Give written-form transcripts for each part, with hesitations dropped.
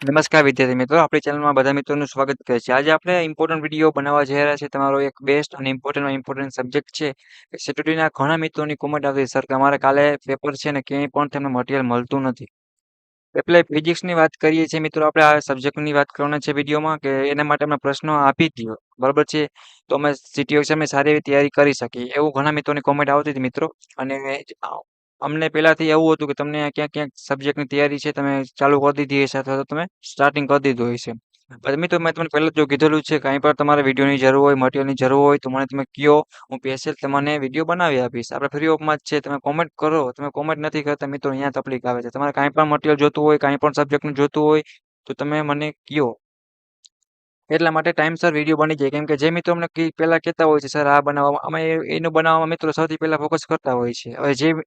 નમસ્કાર વિદ્યાર્થી મિત્રો, આપણી ચેનલમાં બધા મિત્રોનું સ્વાગત કરે છે. આજે આપણે ઇમ્પોર્ટન્ટ વિડીયો બનાવવા જઈ રહ્યા છીએ. તમારો એક બેસ્ટ અને ઇમ્પોર્ટન્ટ સબ્જેક્ટ છે. સેટરડેના ઘણા મિત્રોની કોમેન્ટ આવતી સર કે અમારે કાલે પેપર છે ને ક્યાંય પણ તેમને મટીરિયલ મળતું નથી. એટલે ફિઝિક્સની વાત કરીએ છીએ મિત્રો, આપણે આ સબ્જેક્ટની વાત કરવાના છે વિડીયોમાં કે એના માટે અમે પ્રશ્નો આપી દો બરાબર છે, તો અમે સીટીઓ એક્ઝામની સારી એવી તૈયારી કરી શકીએ એવું ઘણા મિત્રોની કોમેન્ટ આવતી હતી મિત્રો. અને અમને પહેલાથી એવું હતું કે તમને ક્યાંક ક્યાંક સબ્જેક્ટની તૈયારી છે તમે ચાલુ કરી દીધી હશે અથવા તો તમે સ્ટાર્ટિંગ કરી દીધું હશે. પણ મિત્રો મેં તમને પહેલા જ જો કીધેલું છે, કાંઈ પણ તમારે વિડીયોની જરૂર હોય, મટીરિયલની જરૂર હોય તો મને તમે કહો, હું સ્પેશિયલ તમને વિડીયો બનાવી આપીશ. આપણે ફ્રી ઓફમાં જ છે, તમે કોમેન્ટ કરો. તમે કોમેન્ટ નથી કરતા મિત્રો, અહીંયા તકલીફ આવે છે. તમારે કાંઈ પણ મટીરિયલ જોતું હોય, કાંઈ પણ સબ્જેક્ટનું જોતું હોય તો તમે મને કહો. એટલા માટે ટાઈમસર વિડીયો બની જાય. કેમ કે જે મિત્રો અમને પહેલા કહેતા હોય છે સર આ બનાવવામાં, અમે એનું બનાવવામાં મિત્રો સૌથી પહેલા ફોકસ કરતા હોય છે. હવે જે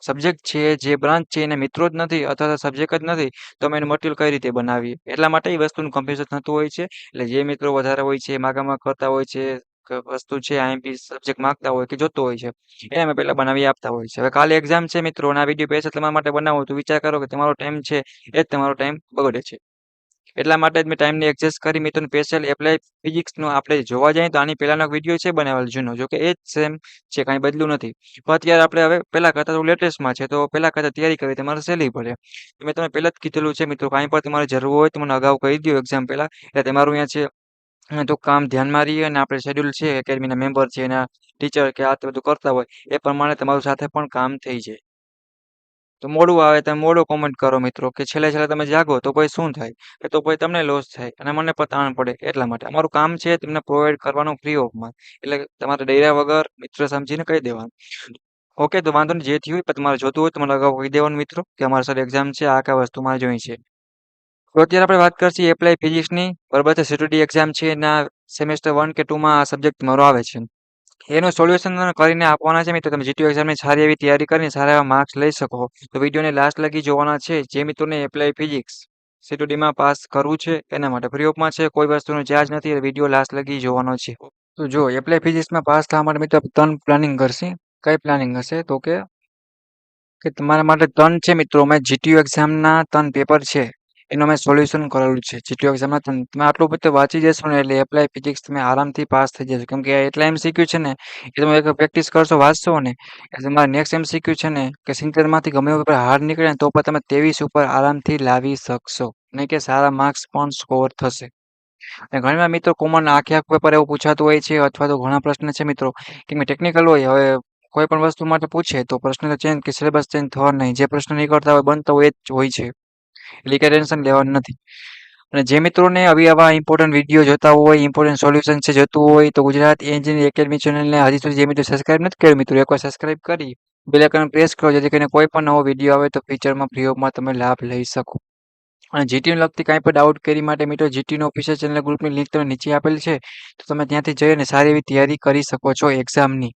સબ્જેક્ટ છે, જે બ્રાન્ચ છે એને મિત્રો જ નથી અથવા તો સબ્જેક્ટ જ નથી, તો અમે એનું મટીરિયલ કઈ રીતે બનાવીએ? એટલા માટે એ વસ્તુનું કન્ફ્યુઝન થતું હોય છે. એટલે જે મિત્રો વધારે હોય છે, માગામાં કરતા હોય છે, વસ્તુ છે આઈએમપી સબ્જેક્ટ માંગતા હોય કે જોતો હોય છે, એને અમે પહેલા બનાવી આપતા હોય છે. હવે કાલે એક્ઝામ છે મિત્રો અને આ વિડીયો સ્પેશિયલ તમારા માટે બનાવો તો વિચાર કરો કે તમારો ટાઈમ છે એ જ તમારો ટાઈમ બગડે છે. એટલા માટે જ મેં ટાઈમને એડજસ્ટ કરી મિત્રોને સ્પેશિયલ એપ્લાય ફિઝિક્સનો આપણે જોવા જઈએ તો આની પહેલાનો વિડીયો છે બનાવેલો જૂનો, જો કે એ જ સેમ છે, કાંઈ બદલું નથી. પણ અત્યારે આપણે હવે પહેલા કરતાં તો લેટેસ્ટમાં છે, તો પહેલા કરતાં તૈયારી કરવી તમારે સહેલી પડે. મેં તમને પહેલા જ કીધેલું છે મિત્રો, કાંઈ પણ તમારે જરૂર હોય તો મને અગાઉ કહી દો એક્ઝામ પહેલા. એટલે તમારું અહીંયા છે તો કામ ધ્યાનમાં રહીએ અને આપણે શેડ્યુલ છે એકેડમીના મેમ્બર છે એના ટીચર કે આ તે બધું કરતા હોય એ પ્રમાણે તમારું સાથે પણ કામ થઈ જાય. તો મોડું આવે તમે મોડું કોમેન્ટ કરો મિત્રો, કે છેલ્લે તમે જાગો તો પછી શું થાય, કે તો પછી તમને લોસ થાય અને મને પણ તાણ પડે. એટલા માટે અમારું કામ છે તમને પ્રોવાઈડ કરવાનું ફ્રી ઓફમાં. એટલે તમારે ડર્યા વગર મિત્ર સમજીને કહી દેવાનું. ઓકે, તો વાંધો નહીં, જે થયું હોય પણ તમારે જોતું હોય તો મને અગાઉ કહી દેવાનું મિત્રો કે અમારે સર એક્ઝામ છે, આ વસ્તુ મારે જોઈ છે. તો અત્યારે આપણે વાત કરશું એપ્લાય ફિઝિક્સની. બરાબર છે, સેટરડે એક્ઝામ છે એના સેમેસ્ટર 1 કે 2માં આ સબ્જેક્ટ તમારો આવે છે. એનું સોલ્યુશન કરીને આપવાના છે મિત્રો. તમે જીટીયુ એક્ઝામની સારી એવી તૈયારી કરીને સારા એવા માર્ક્સ લઈ શકો તો વિડીયોને લાસ્ટ લગી જોવાના છે. જે મિત્રોને એપ્લાય ફિઝિક્સ સીટીડીમાં પાસ કરવું છે એના માટે ફ્રી ઓફમાં છે, કોઈ વસ્તુનો ચાર્જ નથી. વિડીયો લાસ્ટ લગી જોવાનો છે. તો જો એપ્લાય ફિઝિક્સમાં પાસ થવા માટે મિત્રો 3 પ્લાનિંગ કરશે. કઈ પ્લાનિંગ હશે તો કે તમારા માટે 3 છે મિત્રો. મેં જીટીયુ એક્ઝામના 3 પેપર છે એનું મેં સોલ્યુશન કરેલું છે. જીટીયુ એક્ઝામના તમે આટલું બધું વાંચી જશો ને એટલે એપ્લાય ફિઝિક્સ તમે આરામથી પાસ થઈ જશો. કેમ કે એટલા એમસીક્યુ છે ને એ તમે એક પ્રેક્ટિસ કરશો, વાંચશો ને એટલે તમારા નેક્સ્ટ એમસીક્યુ છે ને કે 70માંથી ગમે એવું પેપર હાર્ડ નીકળે ને તો પણ તમે 23 ઉપર આરામથી લાવી શકશો, નહીં કે સારા માર્ક્સ પણ સ્કોર થશે. અને ઘણીવાર મિત્રો કોમન આખે આખું પેપર એવું પૂછાતું હોય છે અથવા તો ઘણા પ્રશ્ન છે મિત્રો કે ટેકનિકલ હોય. હવે કોઈ પણ વસ્તુ માટે પૂછે તો પ્રશ્ન તો ચેન્જ કે સિલેબસ ચેન્જ થવા નહીં, જે પ્રશ્ન નીકળતા હોય બનતા હોય એ જ હોય છે. એટલે કે ટેન્શન લેવાનું નથી. અને જે મિત્રોને આવી આવા ઇમ્પોર્ટન્ટ વિડીયો જોતા હોય, ઇમ્પોર્ટન્ટ સોલ્યુશન છે જોતું હોય તો ગુજરાત એન્જિનિયરિંગ એકેડમી ચેનલને હજી સુધી જે મિત્રો સબસ્ક્રાઇબ નથી કર્યું મિત્રો, એકવાર સબસ્ક્રાઇબ કરી બેલ આઇકન પ્રેસ કરો જેથી કરીને કોઈ પણ નવો વિડીયો આવે તો ફ્યુચરમાં ફ્રી ઓફમાં તમે લાભ લઈ શકો. અને જીટીને લગતી કાંઈ પણ ડાઉટ કરી માટે મિત્રો જીટીનો ઓફિશિયલ ચેનલ ગ્રુપની લિંક તમને નીચે આપેલી છે, તો તમે ત્યાંથી જઈને સારી એવી તૈયારી કરી શકો છો એક્ઝામની.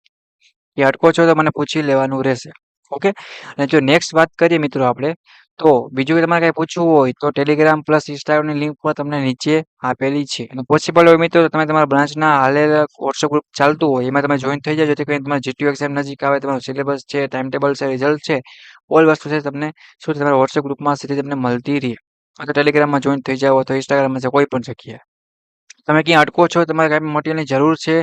એ અટકો છો તો મને પૂછી લેવાનું રહેશે. ઓકે, અને જો નેક્સ્ટ વાત કરીએ મિત્રો આપણે, તો બીજું કે તમારે કાંઈ પૂછવું હોય તો ટેલિગ્રામ પ્લસ ઇન્સ્ટાગ્રામની લિંક પણ તમને નીચે આપેલી છે. અને પોસિબલ હોય મિત્રો તો તમે તમારા બ્રાન્ચના હાલેલ વોટ્સઅપ ગ્રુપ ચાલતું હોય એમાં તમે જોઈન થઈ જાઓ જેથી કરીને તમારે જીટીયુ એક્ઝામ નજીક આવે, તમારું સિલેબસ છે, ટાઈમ ટેબલ છે, રિઝલ્ટ છે, ઓલ વસ્તુ છે તમને શું છે તમારા વોટ્સઅપ ગ્રુપમાં સીધી તમને મળતી રહે. અથવા ટેલિગ્રામમાં જોઈન થઈ જાઓ અથવા ઇન્સ્ટાગ્રામમાં છે, કોઈ પણ જગ્યાએ તમે ક્યાં અટકો છો, તમારે કાંઈ મટીરિયલની જરૂર છે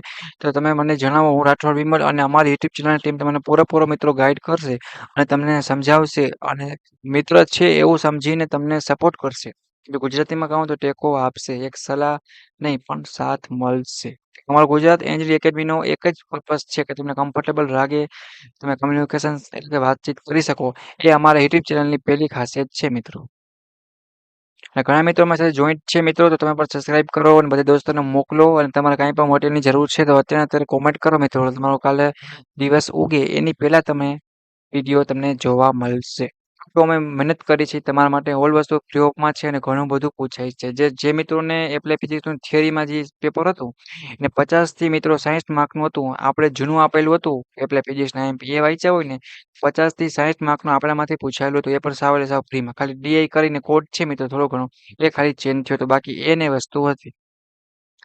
તો તમે મને જણાવો. હું રાઠોડ વિમલ અને અમારી યુટ્યુબ ચેનલની ટીમ તમને પૂરેપૂરો મિત્રો ગાઈડ કરશે અને તમને સમજાવશે અને મિત્ર છે એવું સમજીને તમને સપોર્ટ કરશે. જો ગુજરાતીમાં કહું તો ટેકો આપશે, એક સલાહ નહીં પણ સાથ મળશે. અમારું ગુજરાત એન્જિનિયરિંગ એકેડમીનો એક જ પર્પસ છે કે તમને કમ્ફર્ટેબલ લાગે, તમે કમ્યુનિકેશન એટલે કે વાતચીત કરી શકો. એ અમારા યુટ્યુબ ચેનલની પહેલી ખાસિયત છે મિત્રો. અને ઘણા મિત્રો મારી સાથે જોઈન્ટ છે મિત્રો, તો તમે પણ સબસ્ક્રાઇબ કરો અને બધા દોસ્તોને મોકલો. અને તમારે કાંઈ પણ મટીરિયલની જરૂર છે તો અત્યારે કોમેન્ટ કરો મિત્રો. તમારો કાલે દિવસ ઉગે એની પહેલાં તમે વિડીયો તમને જોવા મળશે. તો અમે મહેનત કરી છે તમારા માટે. ઓલ વસ્તુ ફ્રી ઓફમાં છે અને ઘણું બધું પૂછાય છે. જે મિત્રોને એપ્લાય ફિઝિક્સનું થિયરીમાં જે પેપર હતું એને 50થી મિત્રો 60 માર્કનું હતું. આપણે જૂનું આપેલું હતું એપ્લાય ફિઝિક્સના આઈએમપી એ વાંચ્યા હોય ને, 50થી 60 માર્કનું આપણામાંથી પૂછાયેલું હતું. એ પણ સાવ એટલે સાવ ફ્રીમાં. ખાલી ડીઆઈ કરીને કોડ છે મિત્રો થોડો ઘણો એ ખાલી ચેન્જ થયો હતો, બાકી એને વસ્તુ હતી.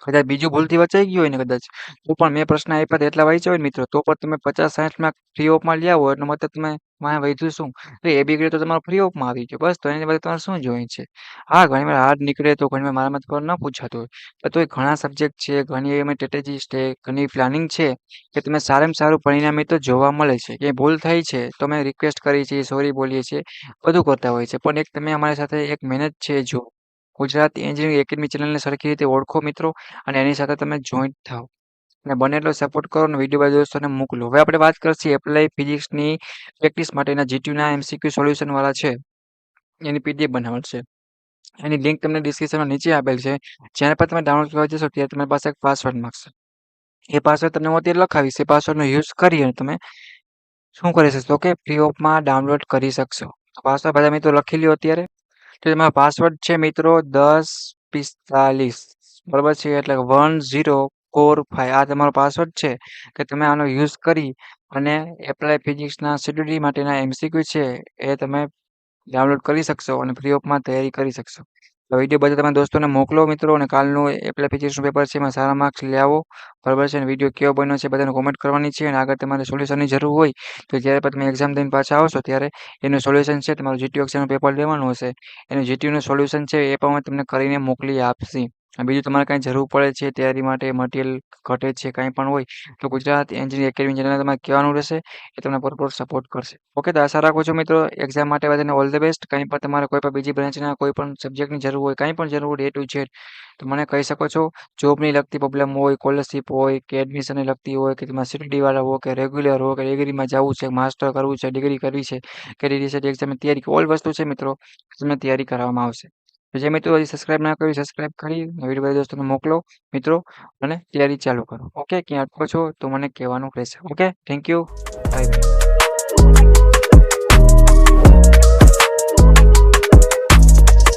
કદાચ બીજું ભૂલથી વચાઈ ગયું હોય ને કદાચ તો પણ મેં પ્રશ્ન આપ્યા હતા એટલા વાંચ્યા હોય ને મિત્રો તો પણ તમે 50-60 માર્ક ફ્રી ઓફમાં લ્યા હોય એનો મતલબ તમે માં વધ્યું શું? તો એ બી ગ્રેડ તો તમારો ફ્રી ઓફમાં આવી ગયો. બસ તો એની પછી તમારે શું જોઈન છે? હા, ઘણીવાર હાર્ડ નીકળે તો ઘણીવાર મારામાંથી ખબર ન પૂછાતું હોય. પણ તોય ઘણા સબ્જેક્ટ છે, ઘણી એવી સ્ટ્રેટેજીસ છે, ઘણી પ્લાનિંગ છે કે તમે સારામાં સારું પરિણામ એ તો જોવા મળે છે. ક્યાંય ભૂલ થઈ છે તો અમે રિક્વેસ્ટ કરી છીએ, સોરી બોલીએ છીએ, બધું કરતા હોય છે. પણ એક તમે અમારી સાથે એક મહેનત છે જો ગુજરાત એન્જિનિયરિંગ એકેડમી ચેનલને સરખી રીતે ઓળખો મિત્રો અને એની સાથે તમે જોઈન્ટ થાઓ. અને બને એટલો સપોર્ટ કરો અને વિડીયો બધા દોસ્તોને મોકલો. હવે આપણે વાત કરશું એપ્લાય ફિઝિક્સની પ્રેક્ટિસ માટેના જીટીયુના એમસીક્યુ સોલ્યુશન વાળા છે. એની પીડીએફ બનાવેલ છે. એની લિંક તમને ડિસ્ક્રિપ્શનમાં નીચે આપેલ છે. જ્યારે પણ તમે ડાઉનલોડ કરવા જશો ત્યારે તમારી પાસે એક પાસવર્ડ માંગશે. એ પાસવર્ડ તમને હું અત્યારે લખાવીશ. એ પાસવર્ડનો યુઝ કરી અને તમે શું કરી શકશો કે ફ્રી ઓફમાં ડાઉનલોડ કરી શકશો. પાસવર્ડ બધા મિત્રો લખી લ્યો અત્યારે. તો તમારો પાસવર્ડ છે મિત્રો 1045 બરાબર છે, એટલે 1045 આ તમારો પાસવર્ડ છે કે તમે આનો યુઝ કરી અને એપ્લાય ફિઝિક્સના શેડ્યુલ માટેના એમસીક્યુ છે એ તમે ડાઉનલોડ કરી શકશો અને ફ્રી ઓફમાં તૈયારી કરી શકશો. તો વિડીયો બધા તમારા દોસ્તોને મોકલો મિત્રો અને કાલનું એપ્લાય ફિઝિક્સનું પેપર છે એમાં સારા માર્ક્સ લઈ આવો. બરાબર છે, અને વિડીયો કેવો બન્યો છે બધાને કોમેન્ટ કરવાની છે. અને આગળ તમારે સોલ્યુશનની જરૂર હોય તો જ્યારે પણ તમે એક્ઝામ દઈને પાછા આવશો ત્યારે એનું સોલ્યુશન છે, તમારું જીટીયુ એક્ઝામનું પેપર લેવાનું હશે, એનું જીટીયુનું સોલ્યુશન છે એ પણ અમે તમને કરીને મોકલી આપશી. અને બીજું તમારે કાંઈ જરૂર પડે છે તૈયારી માટે, મટીરિયલ ઘટે છે, કાંઈ પણ હોય તો ગુજરાત એન્જિનિયરિંગ એકેડમી ચેનલને તમારે કહેવાનું રહેશે, એ તમને ભરપૂર સપોર્ટ કરશે. ઓકે, તો આશા રાખું છું મિત્રો એક્ઝામ માટે બધાને ઓલ ધ બેસ્ટ. કંઈ પણ તમારે કોઈ પણ બીજી બ્રાન્ચના કોઈ પણ સબ્જેક્ટની જરૂર હોય, કાંઈ પણ જરૂર હોય A to Z તો મને કહી શકો છો. જોબની લગતી પ્રોબ્લેમ હોય, સ્કોલરશિપ હોય કે એડમિશનને લગતી હોય કે તમારે CTD વાળા હો કે રેગ્યુલર હો કે ડિગ્રીમાં જવું છે, માસ્ટર કરવું છે, ડિગ્રી કરવી છે કે રીસેટ એક્ઝામની તૈયારી, ઓલ વસ્તુ છે મિત્રો તમને તૈયારી કરવામાં આવશે. તો જે મિત્રો હજી સબસ્ક્રાઇબ ના કર્યું સબસ્ક્રાઇબ કરી વિડીયો બધા દોસ્તોને મોકલો મિત્રો અને તૈયારી ચાલુ કરો. ઓકે, ક્યાં અટકો છો તો મને કહેવાનું રહેશે. Okay, thank you, bye bye.